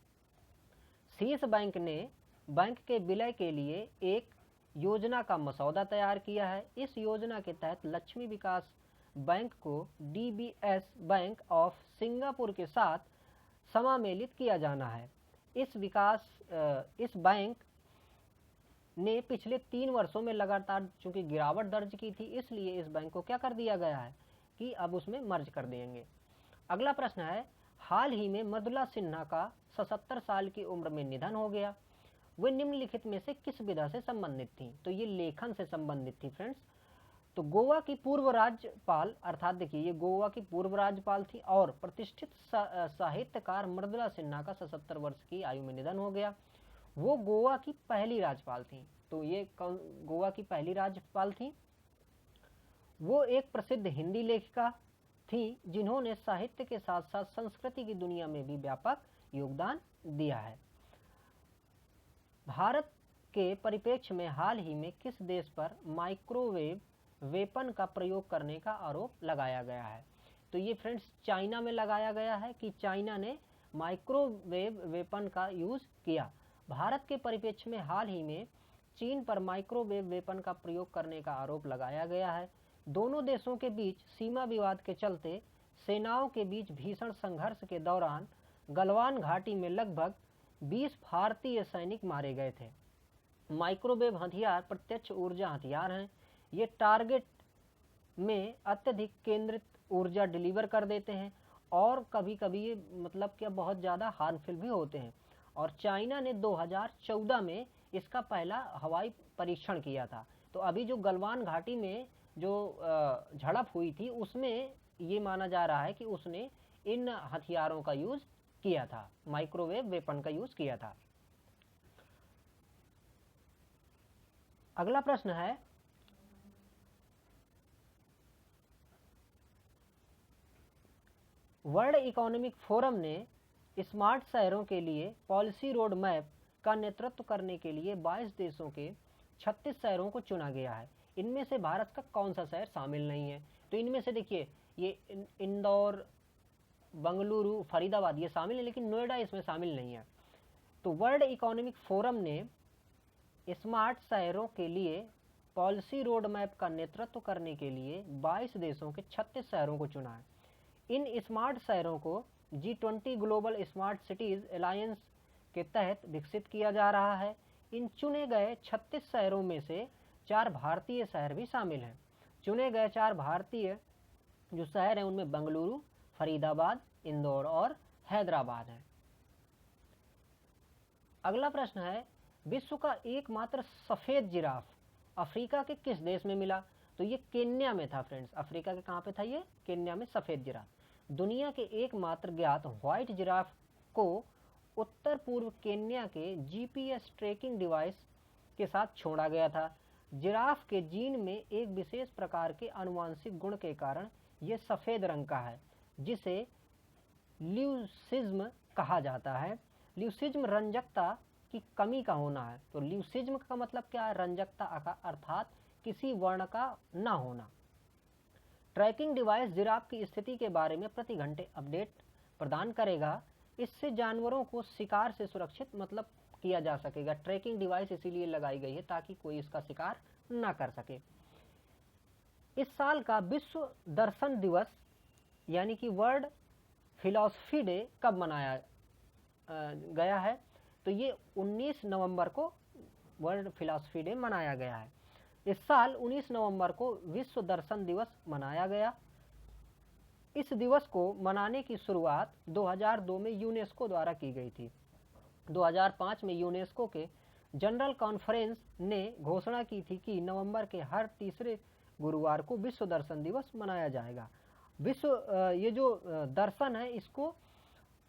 शीर्ष बैंक ने बैंक के विलय के लिए एक योजना का मसौदा तैयार किया है। इस योजना के तहत लक्ष्मी विकास बैंक को डीबीएस बैंक ऑफ सिंगापुर के साथ समामेलित किया जाना है। इस बैंक ने पिछले 3 वर्षों में लगातार चूंकि गिरावट दर्ज की थी, इसलिए इस बैंक को क्या कर दिया गया है कि अब उसमें मर्ज कर देंगे। अगला प्रश्न है, हाल ही में मृदुला सिन्हा का 77 साल की उम्र में निधन हो गया। वे निम्नलिखित में से किस विधा से संबंधित थी? तो ये लेखन से संबंधित थी फ्रेंड्स। तो गोवा की पूर्व राज्यपाल, अर्थात देखिए ये गोवा की पूर्व राज्यपाल थी और प्रतिष्ठित साहित्यकार मृदुला सिन्हा का 77 वर्ष की आयु में निधन हो गया। वो गोवा की पहली राज्यपाल थी। तो ये गोवा की पहली राज्यपाल थी। वो एक प्रसिद्ध हिंदी लेखिका थी जिन्होंने साहित्य के साथ साथ संस्कृति की दुनिया में भी व्यापक योगदान दिया है। भारत के परिप्रेक्ष्य में हाल ही में किस देश पर माइक्रोवेव वेपन का प्रयोग करने का आरोप लगाया गया है? तो ये फ्रेंड्स चाइना में लगाया गया है कि चाइना ने माइक्रोवेव वेपन का यूज किया। भारत के परिप्रेक्ष्य में हाल ही में चीन पर माइक्रोवेव वेपन का प्रयोग करने का आरोप लगाया गया है। दोनों देशों के बीच सीमा विवाद के चलते सेनाओं के बीच भीषण संघर्ष के दौरान गलवान घाटी में लगभग 20 भारतीय सैनिक मारे गए थे। माइक्रोवेव हथियार प्रत्यक्ष ऊर्जा हथियार हैं। ये टारगेट में अत्यधिक केंद्रित ऊर्जा डिलीवर कर देते हैं और कभी कभी ये मतलब क्या बहुत ज़्यादा हार्मफुल भी होते हैं। और चाइना ने 2014 में इसका पहला हवाई परीक्षण किया था। तो अभी जो गलवान घाटी में जो झड़प हुई थी उसमें ये माना जा रहा है कि उसने इन हथियारों का यूज किया था, माइक्रोवेव वेपन का यूज किया था। अगला प्रश्न है, वर्ल्ड इकोनॉमिक फोरम ने स्मार्ट शहरों के लिए पॉलिसी रोड मैप का नेतृत्व करने के लिए 22 देशों के 36 शहरों को चुना गया है। इनमें से भारत का कौन सा शहर शामिल नहीं है? तो इनमें से देखिए ये इंदौर, बंगलुरु, फरीदाबाद ये शामिल है, लेकिन नोएडा इसमें शामिल नहीं है। तो वर्ल्ड इकोनॉमिक फोरम ने स्मार्ट शहरों के लिए पॉलिसी रोड मैप का नेतृत्व करने के लिए 22 देशों के 36 शहरों को चुना है। इन स्मार्ट शहरों को G20 global smart cities alliance के तहत विकसित किया जा रहा है। इन चुने गए 36 शहरों में से 4 भारतीय शहर भी शामिल हैं। चुने गए 4 भारतीय जो शहर हैं उनमें बंगलुरु, फरीदाबाद, इंदौर और हैदराबाद है। अगला प्रश्न है, विश्व का एकमात्र सफेद जिराफ अफ्रीका के किस देश में मिला? तो ये केन्या में था फ्रेंड्स। अफ्रीका के कहाँ पे था? ये केन्या में सफेद जिराफ। दुनिया के एकमात्र ज्ञात व्हाइट जिराफ को उत्तर पूर्व केन्या के जीपीएस ट्रैकिंग डिवाइस के साथ छोड़ा गया था। जिराफ के जीन में एक विशेष प्रकार के आनुवंशिक गुण के कारण ये सफेद रंग का है, जिसे ल्यूसिज्म कहा जाता है। ल्यूसिज्म रंजकता की कमी का होना है। तो ल्यूसिज्म का मतलब क्या है? रंजकता अर्थात किसी वर्ण का न होना। ट्रैकिंग डिवाइस जिराफ की स्थिति के बारे में प्रति घंटे अपडेट प्रदान करेगा। इससे जानवरों को शिकार से सुरक्षित मतलब किया जा सकेगा। ट्रैकिंग डिवाइस इसीलिए लगाई गई है ताकि कोई इसका शिकार ना कर सके। इस साल का विश्व दर्शन दिवस यानी कि वर्ल्ड फिलॉसफी डे कब मनाया गया है? तो ये 19 नवंबर को वर्ल्ड फिलॉसफी डे मनाया गया है। इस साल 19 नवंबर को विश्व दर्शन दिवस मनाया गया। इस दिवस को मनाने की शुरुआत 2002 में यूनेस्को द्वारा की गई थी। 2005 में यूनेस्को के जनरल कॉन्फ्रेंस ने घोषणा की थी कि नवंबर के हर तीसरे गुरुवार को विश्व दर्शन दिवस मनाया जाएगा। ये जो दर्शन है इसको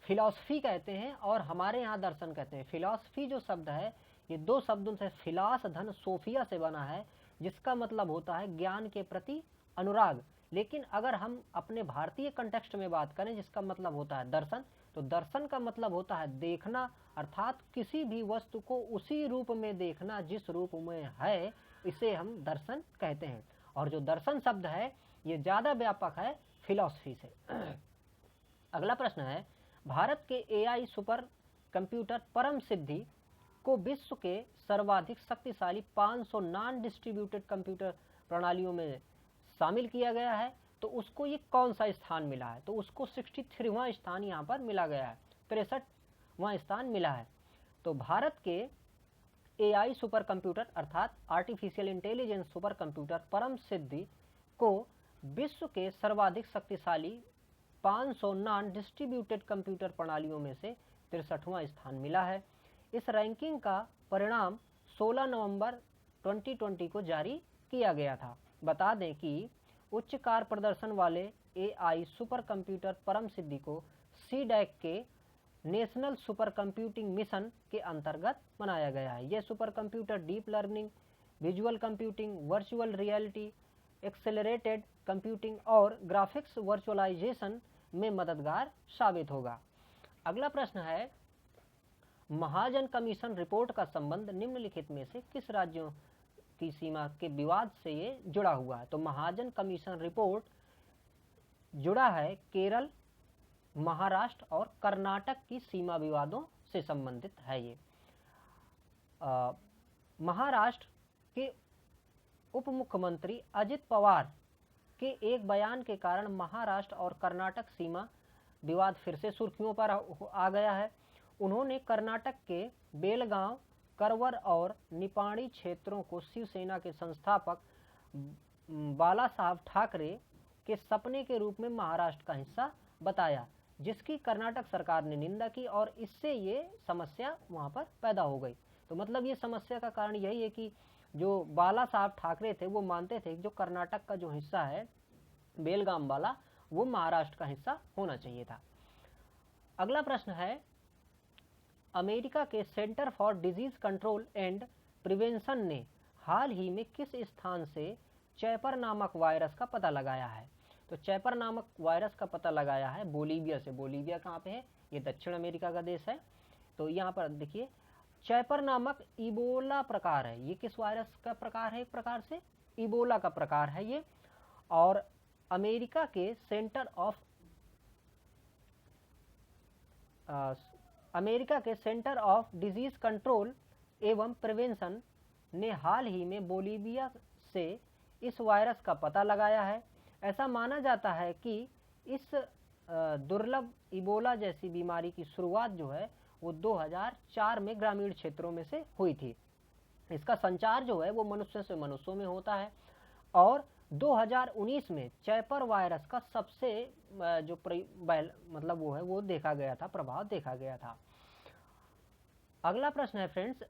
फिलॉसफी कहते हैं और हमारे यहाँ दर्शन कहते हैं। फिलॉसफी जो शब्द है ये दो शब्दों से फिलास धन सोफिया से बना है, जिसका मतलब होता है ज्ञान के प्रति अनुराग। लेकिन अगर हम अपने भारतीय कंटेक्स्ट में बात करें जिसका मतलब होता है दर्शन, तो दर्शन का मतलब होता है देखना, अर्थात किसी भी वस्तु को उसी रूप में देखना जिस रूप में है, इसे हम दर्शन कहते हैं। और जो दर्शन शब्द है ये ज़्यादा व्यापक है फिलॉसफी से। अगला प्रश्न है, भारत के एआई सुपर कंप्यूटर परम सिद्धि को विश्व के सर्वाधिक शक्तिशाली 500 नॉन डिस्ट्रीब्यूटेड कंप्यूटर प्रणालियों में शामिल किया गया है, तो उसको ये कौन सा स्थान मिला है? तो उसको 63वां स्थान यहाँ पर मिला गया है, 63वां स्थान मिला है। तो भारत के एआई सुपर कंप्यूटर अर्थात आर्टिफिशियल इंटेलिजेंस सुपर कंप्यूटर परम सिद्धि को विश्व के सर्वाधिक शक्तिशाली 500 नॉन डिस्ट्रीब्यूटेड कंप्यूटर प्रणालियों में से 63वां स्थान मिला है। इस रैंकिंग का परिणाम 16 नवंबर 2020 को जारी किया गया था। बता दें कि उच्च कार्य प्रदर्शन वाले एआई सुपर कंप्यूटर परम सिद्धि को सीडैक के नेशनल सुपर कंप्यूटिंग मिशन के अंतर्गत बनाया गया है। यह super computer deep learning, visual computing, virtual reality, accelerated computing और ग्राफिक्स वर्चुअलाइजेशन में मददगार साबित होगा। अगला प्रश्न है, महाजन कमीशन रिपोर्ट का संबंध निम्नलिखित में से किस राज्यों की सीमा के विवाद से ये जुड़ा हुआ है? तो महाजन कमीशन रिपोर्ट जुड़ा है केरल, महाराष्ट्र और कर्नाटक की सीमा विवादों से संबंधित है। ये महाराष्ट्र के उप मुख्यमंत्री अजित पवार के एक बयान के कारण महाराष्ट्र और कर्नाटक सीमा विवाद फिर से सुर्खियों पर आ गया है। उन्होंने कर्नाटक के बेलगांव, करवर और निपाणी क्षेत्रों को शिवसेना के संस्थापक बाला साहब ठाकरे के सपने के रूप में महाराष्ट्र का हिस्सा बताया, जिसकी कर्नाटक सरकार ने निंदा की और इससे ये समस्या वहाँ पर पैदा हो गई। तो मतलब ये समस्या का कारण यही है कि जो बाला साहब ठाकरे थे वो मानते थे कि जो कर्नाटक का जो हिस्सा है बेलगाम वाला वो महाराष्ट्र का हिस्सा होना चाहिए था। अगला प्रश्न है, अमेरिका के centre for disease control and prevention ने हाल ही में किस स्थान से चैपर नामक वायरस का पता लगाया है? तो चैपर नामक वायरस का पता लगाया है बोलीविया से। बोलीविया कहाँ पे है? ये दक्षिण अमेरिका का देश है। तो यहाँ पर देखिए चैपर नामक इबोला प्रकार है। ये किस वायरस का प्रकार है? एक प्रकार से इबोला का प्रकार है ये। और अमेरिका के सेंटर ऑफ डिजीज कंट्रोल एवं प्रिवेंशन ने हाल ही में बोलीविया से इस वायरस का पता लगाया है। ऐसा माना जाता है कि इस दुर्लभ इबोला जैसी बीमारी की शुरुआत जो है वो 2004 में ग्रामीण क्षेत्रों में से हुई थी। इसका संचार जो है वो मनुष्य से मनुष्यों में होता है और 2019 में चैपर वायरस का सबसे जो मतलब वो है वो देखा गया था, प्रभाव देखा गया था। अगला प्रश्न है फ्रेंड्स,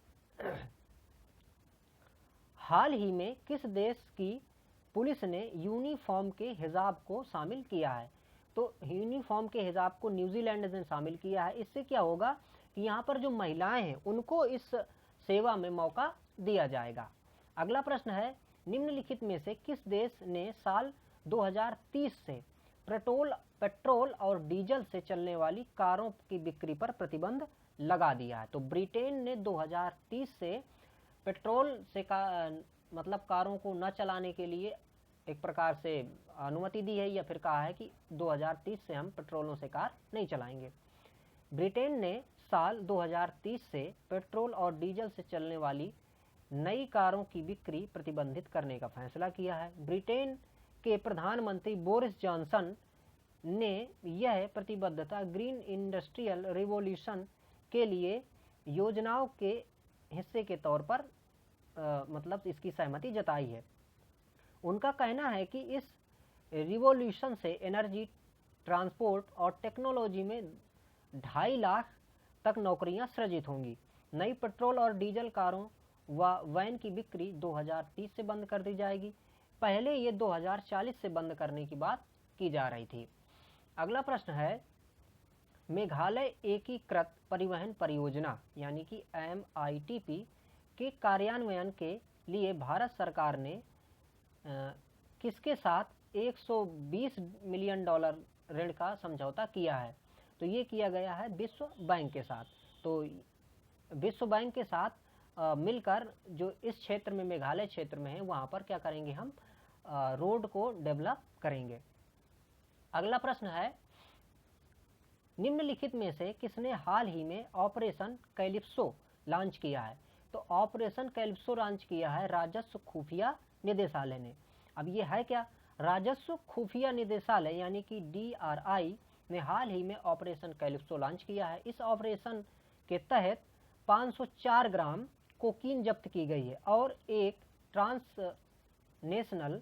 हाल ही में किस देश की पुलिस ने यूनिफॉर्म के हिजाब को शामिल किया है? तो यूनिफॉर्म के हिजाब को न्यूजीलैंड ने शामिल किया है। इससे क्या होगा कि यहाँ पर जो महिलाएं हैं उनको इस सेवा में मौका दिया जाएगा। अगला प्रश्न है, निम्नलिखित में से किस देश ने साल 2030 से पेट्रोल और डीजल से चलने वाली कारों की बिक्री पर प्रतिबंध लगा दिया है? तो ब्रिटेन ने 2030 से पेट्रोल से मतलब कारों को न चलाने के लिए एक प्रकार से अनुमति दी है या फिर कहा है कि 2030 से हम पेट्रोलों से कार नहीं चलाएंगे। ब्रिटेन ने साल 2030 से पेट्रोल और डीजल से चलने वाली नई कारों की बिक्री प्रतिबंधित करने का फैसला किया है। ब्रिटेन के प्रधानमंत्री बोरिस जॉनसन ने यह प्रतिबद्धता ग्रीन इंडस्ट्रियल रिवॉल्यूशन के लिए योजनाओं के हिस्से के तौर पर मतलब इसकी सहमति जताई है। उनका कहना है कि इस रिवॉल्यूशन से एनर्जी, ट्रांसपोर्ट और टेक्नोलॉजी में 2.5 लाख तक नौकरियां सृजित होंगी। नई पेट्रोल और डीजल कारों व वैन की बिक्री 2030 से बंद कर दी जाएगी। पहले ये 2040 से बंद करने की बात की जा रही थी। अगला प्रश्न है, मेघालय एकीकृत परिवहन परियोजना यानी कि MITP के कार्यान्वयन के लिए भारत सरकार ने किसके साथ 120 मिलियन डॉलर ऋण का समझौता किया है? तो ये किया गया है विश्व बैंक के साथ। तो विश्व बैंक के साथ मिलकर जो इस क्षेत्र में, मेघालय क्षेत्र में है, वहाँ पर क्या करेंगे हम? रोड को डेवलप करेंगे। अगला प्रश्न है, निम्नलिखित में से किसने हाल ही में ऑपरेशन कैलिप्सो लॉन्च किया है? तो ऑपरेशन कैलिप्सो लॉन्च किया है राजस्व खुफिया निदेशालय ने। अब ये है क्या? राजस्व खुफिया निदेशालय यानी कि DRI ने हाल ही में ऑपरेशन कैलिप्सो लॉन्च किया है। इस ऑपरेशन के तहत 504 ग्राम कोकीन जब्त की गई है और एक ट्रांसनेशनल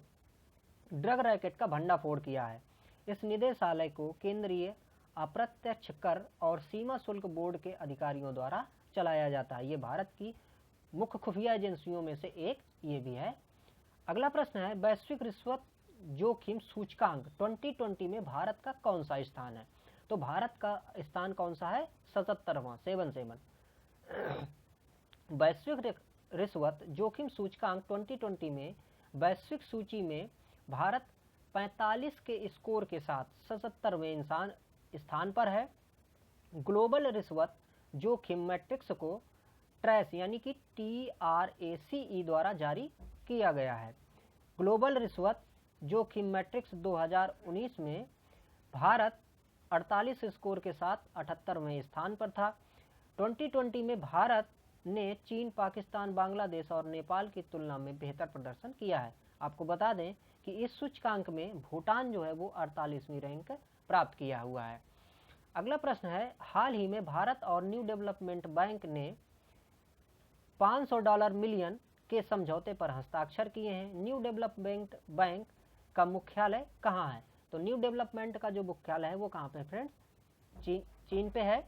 ड्रग रैकेट का भंडाफोड़ किया है। इस निदेशालय को केंद्रीय अप्रत्यक्ष कर और सीमा शुल्क बोर्ड के अधिकारियों द्वारा चलाया जाता है। ये भारत की मुख्य खुफिया एजेंसियों में से एक ये भी है। अगला प्रश्न है, वैश्विक रिश्वत जोखिम सूचकांक 2020 में भारत का कौन सा स्थान है? तो भारत का स्थान कौन सा है? 77वां, 77। वैश्विक रिश्वत जोखिम सूचकांक 2020 में वैश्विक सूची में भारत 45 के स्कोर के साथ 77वें स्थान पर है। ग्लोबल रिश्वत जोखिम मैट्रिक्स को ट्रेस यानी कि TRACE द्वारा जारी किया गया है। ग्लोबल रिश्वत जोखिम मैट्रिक्स 2019 में भारत 48 स्कोर के साथ 78वें स्थान पर था। 2020 में भारत ने चीन, पाकिस्तान, बांग्लादेश और नेपाल की तुलना में बेहतर प्रदर्शन किया है। आपको बता दें कि इस सूचकांक में भूटान जो है वो 48वीं रैंक प्राप्त किया हुआ है। अगला प्रश्न है, हाल ही में भारत और न्यू डेवलपमेंट बैंक ने $500 मिलियन के समझौते पर हस्ताक्षर किए हैं। न्यू डेवलपमेंट बैंक का मुख्यालय कहाँ है? तो न्यू डेवलपमेंट का जो मुख्यालय है वो कहाँ पे फ्रेंड्स? चीन पे है।